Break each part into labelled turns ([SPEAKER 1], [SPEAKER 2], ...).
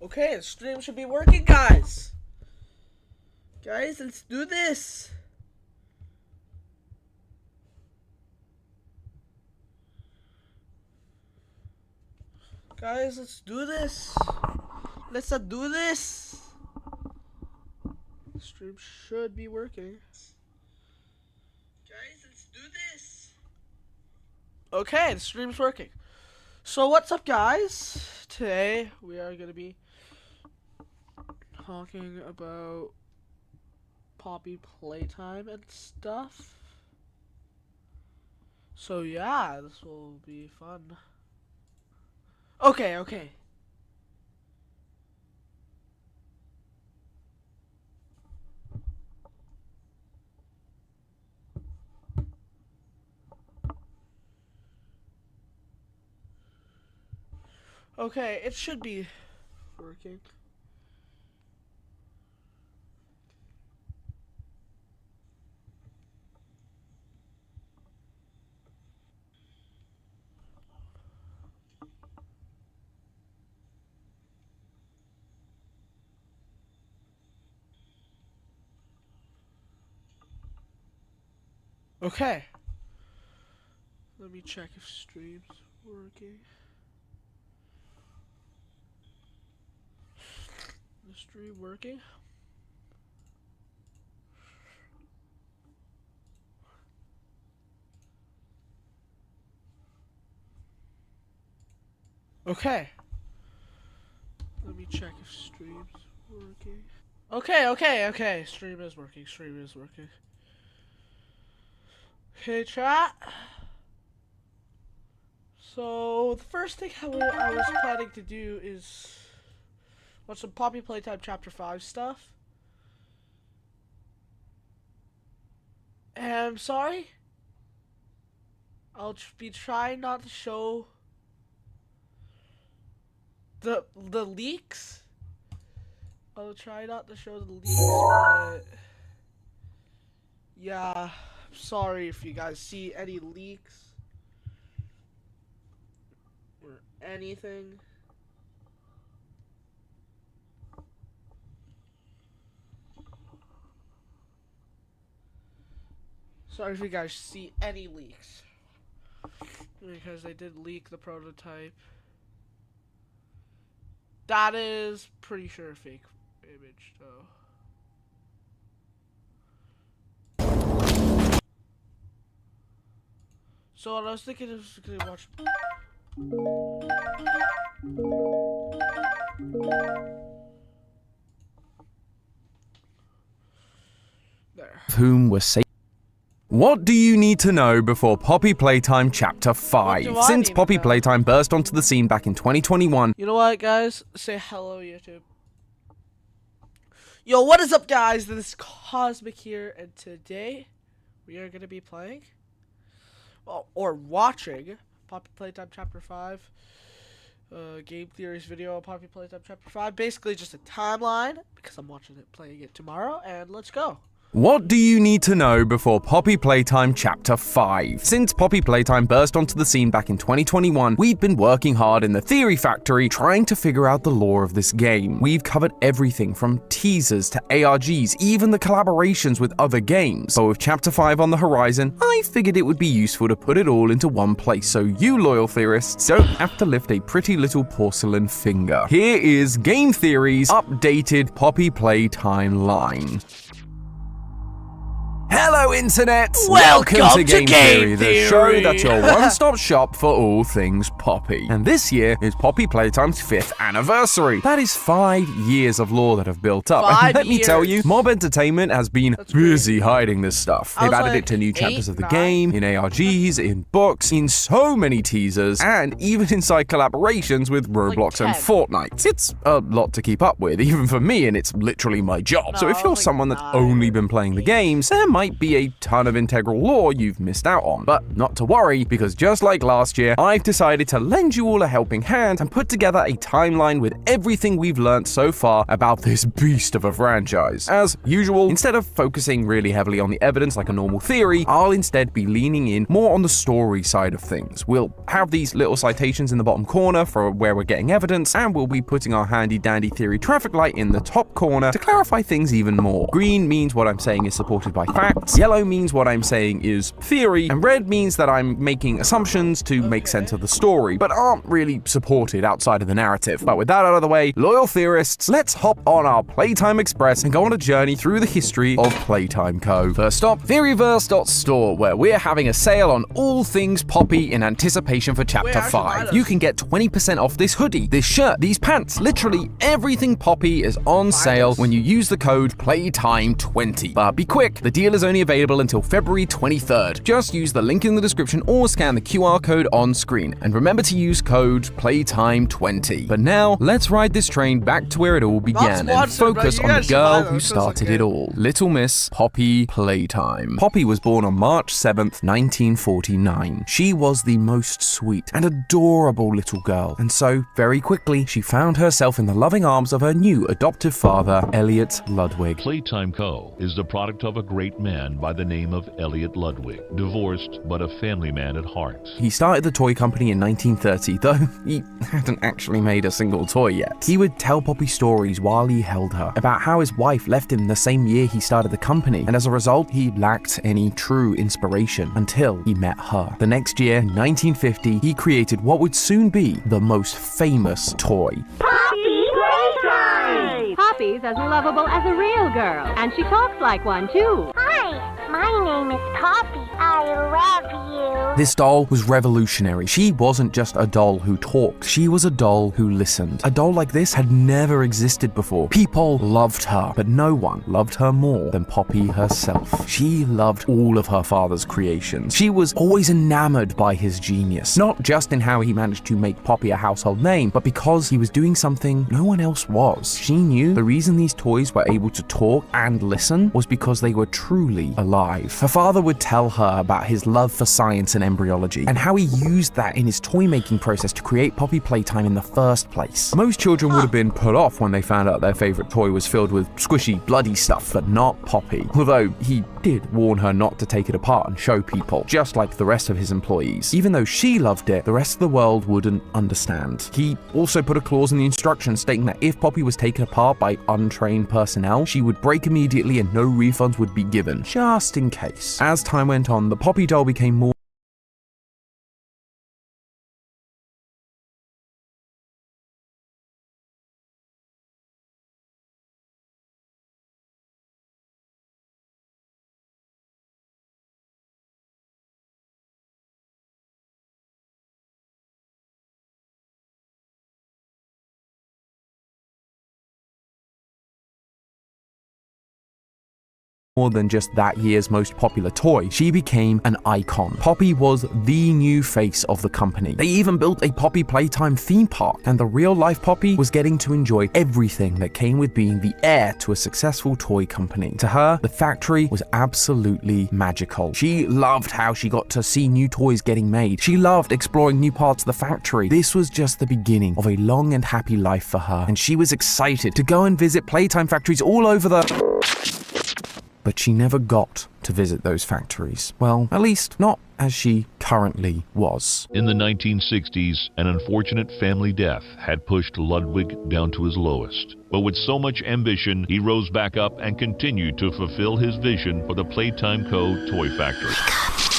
[SPEAKER 1] Okay, the stream should be working, guys. Guys, let's do this. Guys, let's do this. Let's do this. The stream should be working. Guys, let's do this. Okay, the stream's working. So what's up, guys? Today we are going to be talking about Poppy playtime and stuff. So yeah, this will be fun. Okay. Okay, it should be working. Okay. Let me check if stream's working. The stream working? Okay. Let me check if stream's working. Okay. Stream is working. Okay, chat. So, the first thing I was planning to do is watch some Poppy Playtime Chapter 5 stuff. And I'm sorry. I'll be trying not to show the leaks. I'll try not to show the leaks, but yeah. Sorry if you guys see any leaks or anything. Sorry if you guys see any leaks, because they did leak the prototype. That is pretty sure a fake image though. So what I was thinking is gonna watch. There.
[SPEAKER 2] Whom were saved. What do you need to know before Poppy Playtime Chapter 5? Since Poppy Playtime burst onto the scene back in 2021.
[SPEAKER 1] You know what, guys? Say hello, YouTube. Yo, what is up, guys? This is Cosmic here, and today we are gonna be playing. Or watching Poppy Playtime Chapter 5 game theories video on Poppy Playtime Chapter 5. Basically just a timeline, because I'm playing it tomorrow, and let's go.
[SPEAKER 2] What do you need to know before Poppy Playtime Chapter 5? Since Poppy Playtime burst onto the scene back in 2021, we've been working hard in the Theory Factory trying to figure out the lore of this game. We've covered everything from teasers to ARGs, even the collaborations with other games. But with Chapter 5 on the horizon, I figured it would be useful to put it all into one place so you loyal theorists don't have to lift a pretty little porcelain finger. Here is Game Theory's updated Poppy Playtime line. Hello, Internet!
[SPEAKER 1] Welcome to
[SPEAKER 2] Game Theory, the
[SPEAKER 1] Theory.
[SPEAKER 2] show that's your one-stop shop for all things Poppy. And this year is Poppy Playtime's 5th anniversary. That is 5 years of lore that have built up. And let me tell you, Mob Entertainment has been busy hiding this stuff. They've added it to new chapters of the game, in ARGs, in books, in so many teasers, and even inside collaborations with Roblox and Fortnite. It's a lot to keep up with, even for me, and it's literally my job. So if you're someone that's only been playing the games, there might be be a ton of integral lore you've missed out on. But not to worry, because just like last year, I've decided to lend you all a helping hand and put together a timeline with everything we've learned so far about this beast of a franchise. As usual, instead of focusing really heavily on the evidence like a normal theory, I'll instead be leaning in more on the story side of things. We'll have these little citations in the bottom corner for where we're getting evidence, and we'll be putting our handy dandy theory traffic light in the top corner to clarify things even more. Green means what I'm saying is supported by facts, yellow means what I'm saying is theory, and red means that I'm making assumptions to make sense of the story, but aren't really supported outside of the narrative. But with that out of the way, loyal theorists, let's hop on our Playtime Express and go on a journey through the history of Playtime Co. First stop, Theoryverse.store, where we're having a sale on all things Poppy in anticipation for Chapter 5. You can get 20% off this hoodie, this shirt, these pants, literally everything Poppy is on sale when you use the code PLAYTIME20. But be quick, the deal is only available until February 23rd. Just use the link in the description or scan the QR code on screen. And remember to use code PLAYTIME20. But now, let's ride this train back to where it all began and focus on the girl who started it all. Little Miss Poppy Playtime. Poppy was born on March 7th, 1949. She was the most sweet and adorable little girl, and so, very quickly, she found herself in the loving arms of her new adoptive father, Elliot Ludwig.
[SPEAKER 3] Playtime Co. is the product of a great man by the name of Elliot Ludwig, divorced but a family man at heart.
[SPEAKER 2] He started the toy company in 1930, though he hadn't actually made a single toy yet. He would tell Poppy stories while he held her, about how his wife left him the same year he started the company, and as a result, he lacked any true inspiration until he met her. The next year, 1950, he created what would soon be the most famous toy.
[SPEAKER 4] Poppy Playtime! Poppy's as lovable as a real girl, and she talks like one too.
[SPEAKER 5] Hi, my name is Poppy. I love you.
[SPEAKER 2] This doll was revolutionary. She wasn't just a doll who talked, she was a doll who listened. A doll like this had never existed before. People loved her, but no one loved her more than Poppy herself. She loved all of her father's creations. She was always enamored by his genius, not just in how he managed to make Poppy a household name, but because he was doing something no one else was. She knew the reason these toys were able to talk and listen was because they were truly alive. Her father would tell her about his love for science and embryology, and how he used that in his toy making process to create Poppy Playtime in the first place. Most children would have been put off when they found out their favorite toy was filled with squishy, bloody stuff, but not Poppy. Although he did warn her not to take it apart and show people, just like the rest of his employees. Even though she loved it, the rest of the world wouldn't understand. He also put a clause in the instructions stating that if Poppy was taken apart by untrained personnel, she would break immediately and no refunds would be given, just in case. As time went on, the Poppy doll became more more than just that year's most popular toy. She became an icon. Poppy was the new face of the company. They even built a Poppy Playtime theme park, and the real-life Poppy was getting to enjoy everything that came with being the heir to a successful toy company. To her, the factory was absolutely magical. She loved how she got to see new toys getting made. She loved exploring new parts of the factory. This was just the beginning of a long and happy life for her, and she was excited to go and visit Playtime factories all over the... But she never got to visit those factories. Well, at least not as she currently was.
[SPEAKER 3] In the 1960s, an unfortunate family death had pushed Ludwig down to his lowest. But with so much ambition, he rose back up and continued to fulfill his vision for the Playtime Co. toy factory.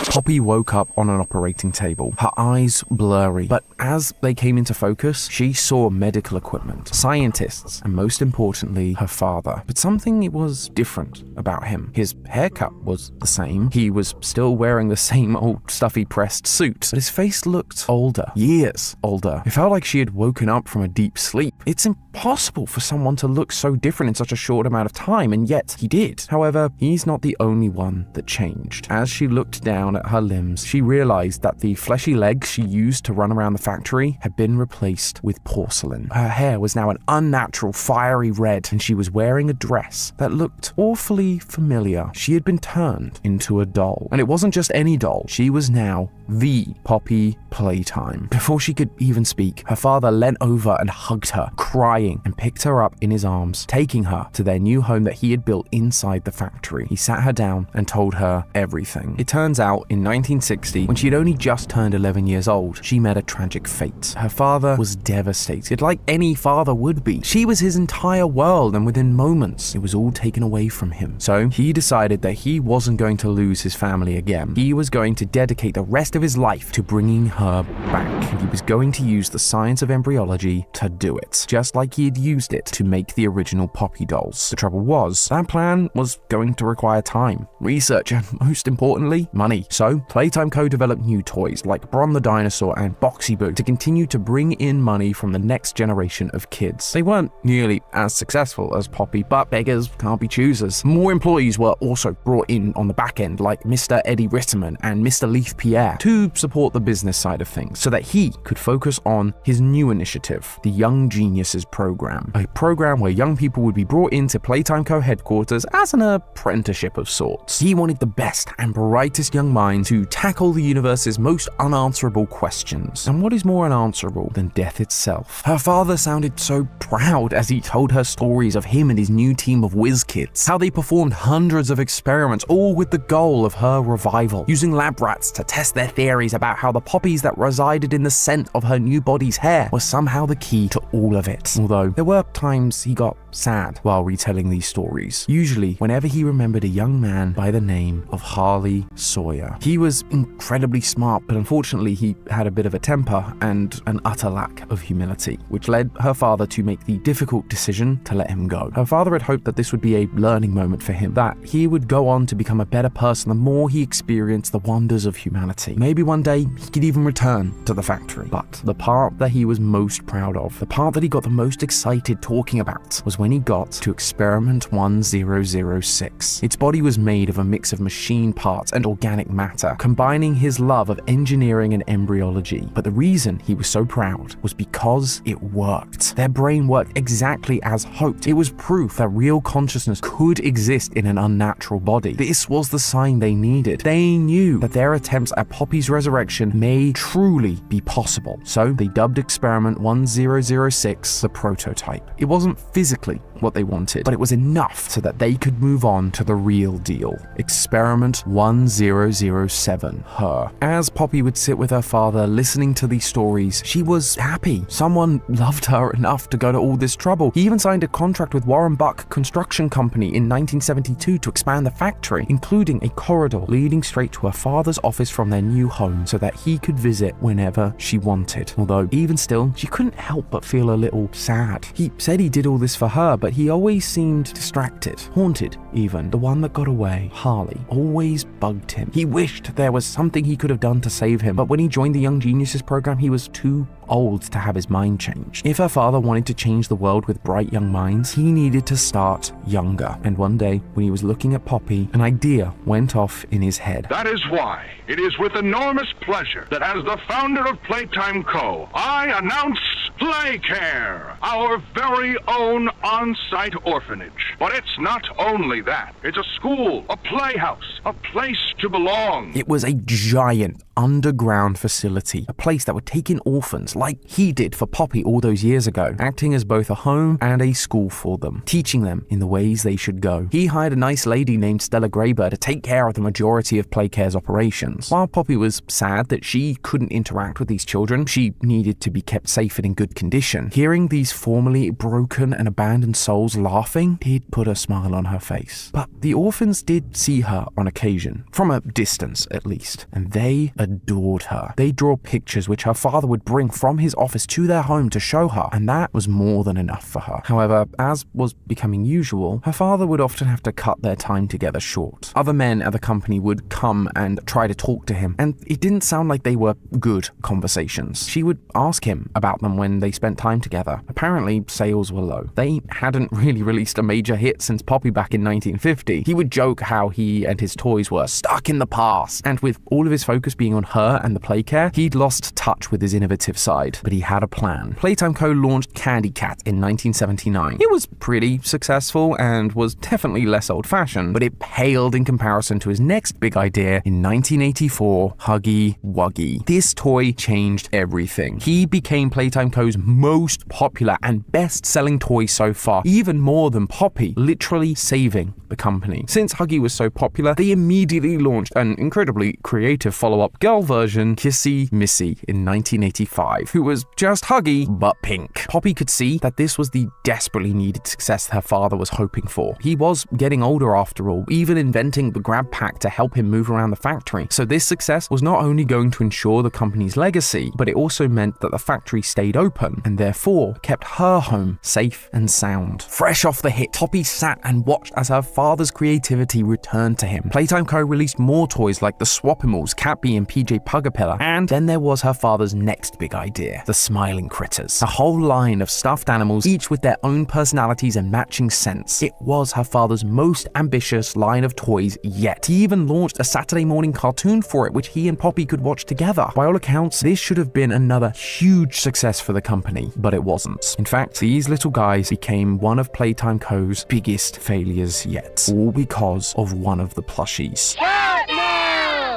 [SPEAKER 2] Poppy woke up on an operating table, her eyes blurry, but as they came into focus, she saw medical equipment, scientists, and most importantly, her father. But something was different about him. His haircut was the same, he was still wearing the same old stuffy pressed suit, but his face looked older, years older. It felt like she had woken up from a deep sleep. It's impossible for someone to look so different in such a short amount of time, and yet he did. However, he's not the only one that changed. As she looked down down at her limbs, she realized that the fleshy legs she used to run around the factory had been replaced with porcelain. Her hair was now an unnatural fiery red, and she was wearing a dress that looked awfully familiar. She had been turned into a doll. And it wasn't just any doll. She was now the Poppy Playtime. Before she could even speak, her father leant over and hugged her, crying, and picked her up in his arms, taking her to their new home that he had built inside the factory. He sat her down and told her everything. It turns out, in 1960, when she had only just turned 11 years old, she met a tragic fate. Her father was devastated, like any father would be. She was his entire world, and within moments, it was all taken away from him. So he decided that he wasn't going to lose his family again. He was going to dedicate the rest of his life to bringing her back, and he was going to use the science of embryology to do it, just like he had used it to make the original Poppy dolls. The trouble was, that plan was going to require time, research, and most importantly, money. So Playtime Co. developed new toys like Bron the Dinosaur and Boxy Boo to continue to bring in money from the next generation of kids. They weren't nearly as successful as Poppy, but beggars can't be choosers. More employees were also brought in on the back end, like Mr. Eddie Ritterman and Mr. Leith Pierre, to support the business side of things so that he could focus on his new initiative, the Young Geniuses program, a program where young people would be brought into Playtime Co. headquarters as an apprenticeship of sorts. He wanted the best and brightest young minds to tackle the universe's most unanswerable questions. And what is more unanswerable than death itself? Her father sounded so proud as he told her stories of him and his new team of whiz kids, how they performed hundreds of experiments, all with the goal of her revival, using lab rats to test their theories about how the poppies that resided in the scent of her new body's hair were somehow the key to all of it. Although there were times he got sad while retelling these stories, usually whenever he remembered a young man by the name of Harley Sawyer. He was incredibly smart, but unfortunately he had a bit of a temper and an utter lack of humility, which led her father to make the difficult decision to let him go. Her father had hoped that this would be a learning moment for him, that he would go on to become a better person the more he experienced the wonders of humanity. Maybe one day he could even return to the factory. But the part that he was most proud of, the part that he got the most excited talking about, was when he got to experiment 1006. Its body was made of a mix of machine parts and organic matter, combining his love of engineering and embryology. But the reason he was so proud was because it worked. Their brain worked exactly as hoped. It was proof that real consciousness could exist in an unnatural body. This was the sign they needed. They knew that their attempts at Poppy's resurrection may truly be possible. So they dubbed experiment 1006 the prototype. It wasn't physically what they wanted, but it was enough so that they could move on to the real deal. Experiment 1007, her. As Poppy would sit with her father listening to these stories, she was happy. Someone loved her enough to go to all this trouble. He even signed a contract with Warren Buck Construction Company in 1972 to expand the factory, including a corridor leading straight to her father's office from their new home so that he could visit whenever she wanted. Although, even still, she couldn't help but feel a little sad. He said he did all this for her, but he always seemed distracted, haunted even. The one that got away, Harley, always bugged him. He wished there was something he could have done to save him, but when he joined the Young Geniuses program, he was too old to have his mind changed. If her father wanted to change the world with bright young minds, he needed to start younger. And one day, when he was looking at Poppy, an idea went off in his head.
[SPEAKER 6] That is why it is with enormous pleasure that as the founder of Playtime Co., I announce Playcare, our very own on-site orphanage. But it's not only that. It's a school, a playhouse, a place to belong.
[SPEAKER 2] It was a giant underground facility, a place that would take in orphans like he did for Poppy all those years ago, acting as both a home and a school for them, teaching them in the ways they should go. He hired a nice lady named Stella Graber to take care of the majority of Playcare's operations. While Poppy was sad that she couldn't interact with these children, she needed to be kept safe and in good condition. Hearing these formerly broken and abandoned souls laughing did put a smile on her face. But the orphans did see her on occasion, from a distance at least, and they adored her. They'd draw pictures which her father would bring from his office to their home to show her, and that was more than enough for her. However, as was becoming usual, her father would often have to cut their time together short. Other men at the company would come and try to talk to him, and it didn't sound like they were good conversations. She would ask him about them when they spent time together. Apparently, sales were low. They hadn't really released a major hit since Poppy back in 1950. He would joke how he and his toys were stuck in the past, and with all of his focus being on her and the play care, he'd lost touch with his innovative side. But he had a plan. Playtime Co. launched Candy Cat in 1979. It was pretty successful and was definitely less old-fashioned, but it paled in comparison to his next big idea in 1984, Huggy Wuggy. This toy changed everything. He became Playtime Co.'s most popular and best-selling toy so far, even more than Poppy, literally saving the company. Since Huggy was so popular, they immediately launched an incredibly creative follow-up girl version, Kissy Missy, in 1985, who was just Huggy, but pink. Poppy could see that this was the desperately needed success her father was hoping for. He was getting older after all, even inventing the grab pack to help him move around the factory. So this success was not only going to ensure the company's legacy, but it also meant that the factory stayed open and therefore kept her home safe and sound. Fresh off the hit, Poppy sat and watched as her father's creativity returned to him. Playtime Co. released more toys like the Swapimals, Catbee and PJ Pugapilla, and then there was her father's next big idea, the Smiling Critters. A whole line of stuffed animals, each with their own personalities and matching scents. It was her father's most ambitious line of toys yet. He even launched a Saturday morning cartoon for it, which he and Poppy could watch together. By all accounts, this should have been another huge success for the company, but it wasn't. In fact, these little guys became one of Playtime Co.'s biggest failures yet, all because of one of the plushies.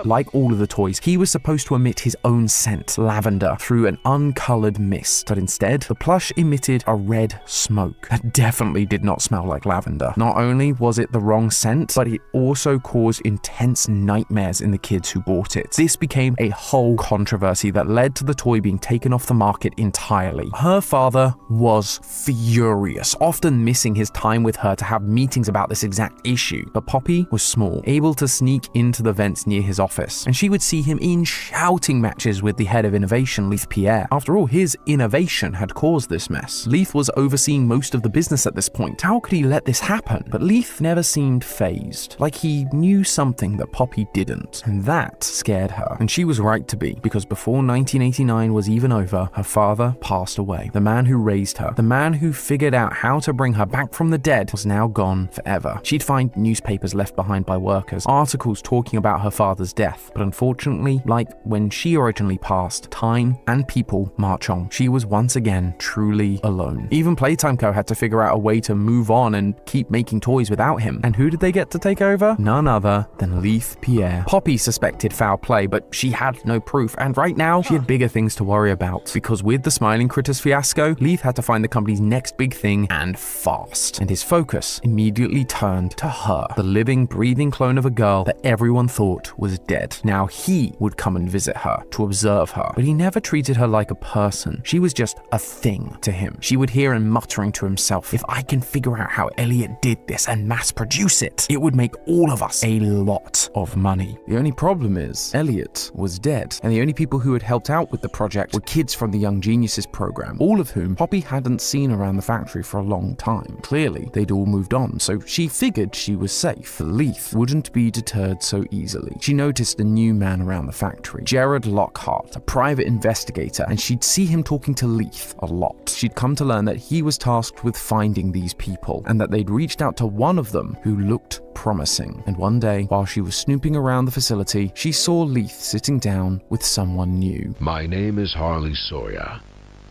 [SPEAKER 2] Like all of the toys, he was supposed to emit his own scent, lavender, through an uncolored mist, but instead, the plush emitted a red smoke that definitely did not smell like lavender. Not only was it the wrong scent, but it also caused intense nightmares in the kids who bought it. This became a whole controversy that led to the toy being taken off the market entirely. Her father was furious, often missing his time with her to have meetings about this exact issue. But Poppy was small, able to sneak into the vents near his office, and she would see him in shouting matches with the head of innovation, Leith Pierre. After all, his innovation had caused this mess. Leith was overseeing most of the business at this point. How could he let this happen? But Leith never seemed fazed, like he knew something that Poppy didn't, and that scared her. And she was right to be, because before 1989 was even over, her father passed away. The man who raised her, the man who figured out how to bring her back from the dead, was now gone forever. She'd find newspapers left behind by workers, articles talking about her father's death. But unfortunately, like when she originally passed, time and people march on. She was once again truly alone. Even Playtime Co. had to figure out a way to move on and keep making toys without him. And who did they get to take over? None other than Leith Pierre. Poppy suspected foul play, but she had no proof, and right now, she had bigger things to worry about. Because with the Smiling Critters fiasco, Leith had to find the company's next big thing, and fast. And his focus immediately turned to her, the living, breathing clone of a girl that everyone thought was dead. Now he would come and visit her, to observe her, but he never treated her like a person. She was just a thing to him. She would hear him muttering to himself, if I can figure out how Elliot did this and mass produce it, it would make all of us a lot of money. The only problem is, Elliot was dead, and the only people who had helped out with the project were kids from the Young Geniuses program, all of whom Poppy hadn't seen around the factory for a long time. Clearly, they'd all moved on, so she figured she was safe. But Leith wouldn't be deterred so easily. She noticed a new man around the factory, Jared Lockhart, a private investigator, and she'd see him talking to Leith a lot. She'd come to learn that he was tasked with finding these people, and that they'd reached out to one of them who looked promising. And one day, while she was snooping around the facility, she saw Leith sitting down with someone new.
[SPEAKER 7] My name is Harley Sawyer.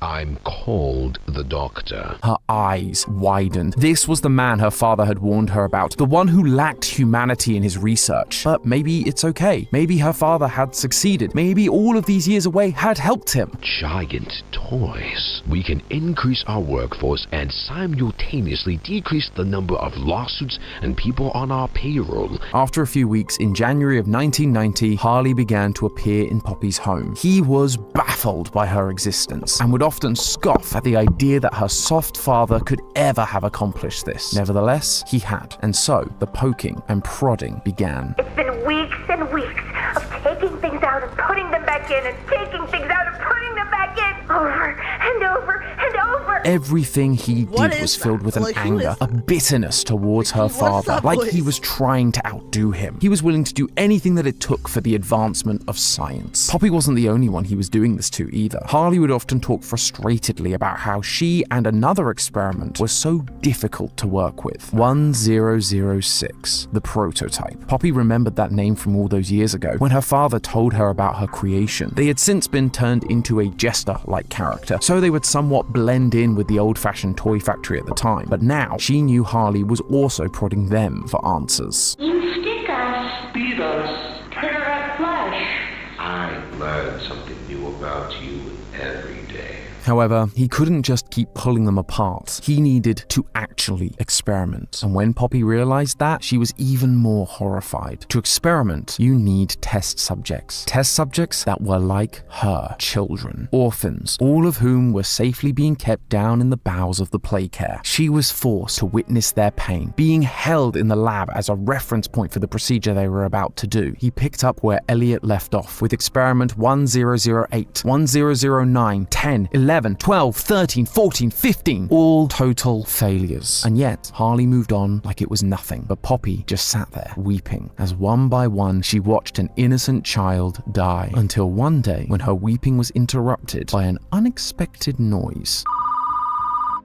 [SPEAKER 7] I'm called the Doctor.
[SPEAKER 2] Her eyes widened. This was the man her father had warned her about, the one who lacked humanity in his research. But maybe it's okay. Maybe her father had succeeded. Maybe all of these years away had helped him.
[SPEAKER 7] Giant toys. We can increase our workforce and simultaneously decrease the number of lawsuits and people on our payroll.
[SPEAKER 2] After a few weeks, in January of 1990, Harley began to appear in Poppy's home. He was baffled by her existence and would often scoff at the idea that her soft father could ever have accomplished this. Nevertheless, he had, and so the poking and prodding began.
[SPEAKER 5] It's been weeks and weeks of taking things out and putting them back in and taking things out and putting them back in over and over and over.
[SPEAKER 2] Everything he
[SPEAKER 1] What
[SPEAKER 2] did
[SPEAKER 1] is
[SPEAKER 2] was
[SPEAKER 1] that?
[SPEAKER 2] filled with an
[SPEAKER 1] Like, who
[SPEAKER 2] anger,
[SPEAKER 1] is
[SPEAKER 2] a bitterness towards her
[SPEAKER 1] What's
[SPEAKER 2] father,
[SPEAKER 1] that
[SPEAKER 2] like he
[SPEAKER 1] voice?
[SPEAKER 2] was trying to outdo him. He was willing to do anything that it took for the advancement of science. Poppy wasn't the only one he was doing this to either. Harley would often talk frustratedly about how she and another experiment was so difficult to work with. 1006, the prototype. Poppy remembered that name from all those years ago when her father told her about her creation. They had since been turned into a jester-like character, so they would somewhat blend in with the old-fashioned toy factory at the time. But now, she knew Harley was also prodding them for answers.
[SPEAKER 5] You stick us.
[SPEAKER 8] Beat us. Tear at flesh.
[SPEAKER 7] I learn something new about you every day.
[SPEAKER 2] However, he couldn't just keep pulling them apart. He needed to actually experiment. And when Poppy realized that, she was even more horrified. To experiment, you need test subjects. Test subjects that were like her, children, orphans, all of whom were safely being kept down in the bowels of the play care. She was forced to witness their pain, being held in the lab as a reference point for the procedure they were about to do. He picked up where Elliot left off, with experiment 1008, 1009, 10, 11, 12, 13, 14, 15, all total failures. And yet, Harley moved on like it was nothing, but Poppy just sat there, weeping, as one by one she watched an innocent child die, until one day when her weeping was interrupted by an unexpected noise.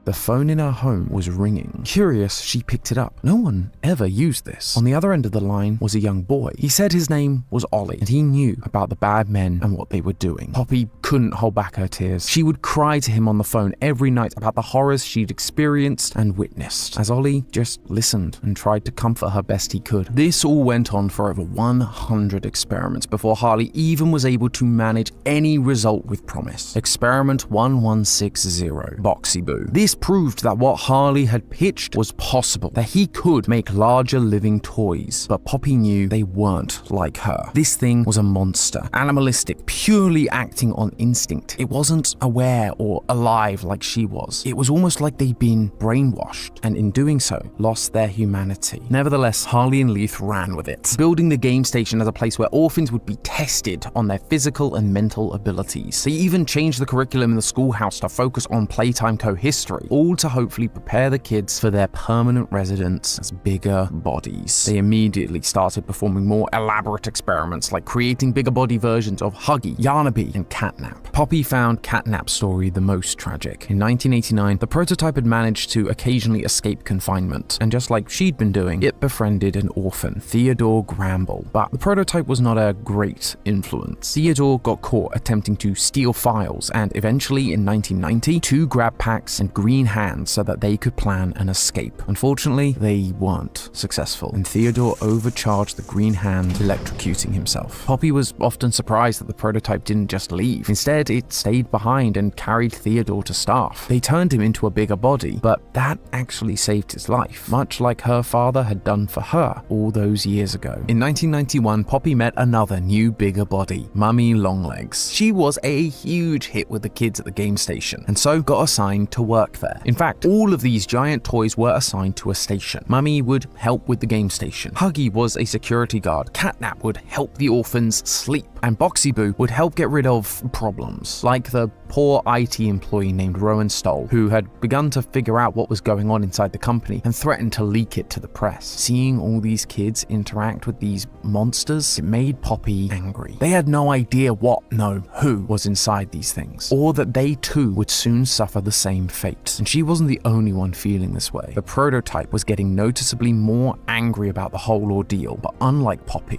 [SPEAKER 2] The phone in her home was ringing. Curious, she picked it up. No one ever used this. On the other end of the line was a young boy. He said his name was Ollie, and he knew about the bad men and what they were doing. Poppy couldn't hold back her tears. She would cry to him on the phone every night about the horrors she'd experienced and witnessed, as Ollie just listened and tried to comfort her best he could. This all went on for over 100 experiments before Harley even was able to manage any result with promise. Experiment 1160, Boxy Boo. This proved that what Harley had pitched was possible, that he could make larger living toys, but Poppy knew they weren't like her. This thing was a monster, animalistic, purely acting on instinct. It wasn't aware or alive like she was. It was almost like they'd been brainwashed, and in doing so, lost their humanity. Nevertheless, Harley and Leith ran with it, building the game station as a place where orphans would be tested on their physical and mental abilities. They even changed the curriculum in the schoolhouse to focus on Playtime Co. history, all to hopefully prepare the kids for their permanent residence as bigger bodies. They immediately started performing more elaborate experiments, like creating bigger body versions of Huggy, Yarnaby, and Catnap. Poppy found Catnap's story the most tragic. In 1989, the prototype had managed to occasionally escape confinement, and just like she'd been doing, it befriended an orphan, Theodore Gramble. But the prototype was not a great influence. Theodore got caught attempting to steal files, and eventually in 1990, 2 grab packs and green hands so that they could plan an escape. Unfortunately, they weren't successful, and Theodore overcharged the green hand, electrocuting himself. Poppy was often surprised that the prototype didn't just leave. Instead, it stayed behind and carried Theodore to staff. They turned him into a bigger body, but that actually saved his life, much like her father had done for her all those years ago. In 1991, Poppy met another new bigger body, Mummy Longlegs. She was a huge hit with the kids at the game station, and so got assigned to work there. In fact, all of these giant toys were assigned to a station. Mummy would help with the game station. Huggy was a security guard. Catnap would help the orphans sleep. And Boxy Boo would help get rid of problems, like the poor IT employee named Rowan Stoll, who had begun to figure out what was going on inside the company and threatened to leak it to the press. Seeing all these kids interact with these monsters, it made Poppy angry. They had no idea who was inside these things, or that they too would soon suffer the same fate. And she wasn't the only one feeling this way. The prototype was getting noticeably more angry about the whole ordeal, but unlike Poppy,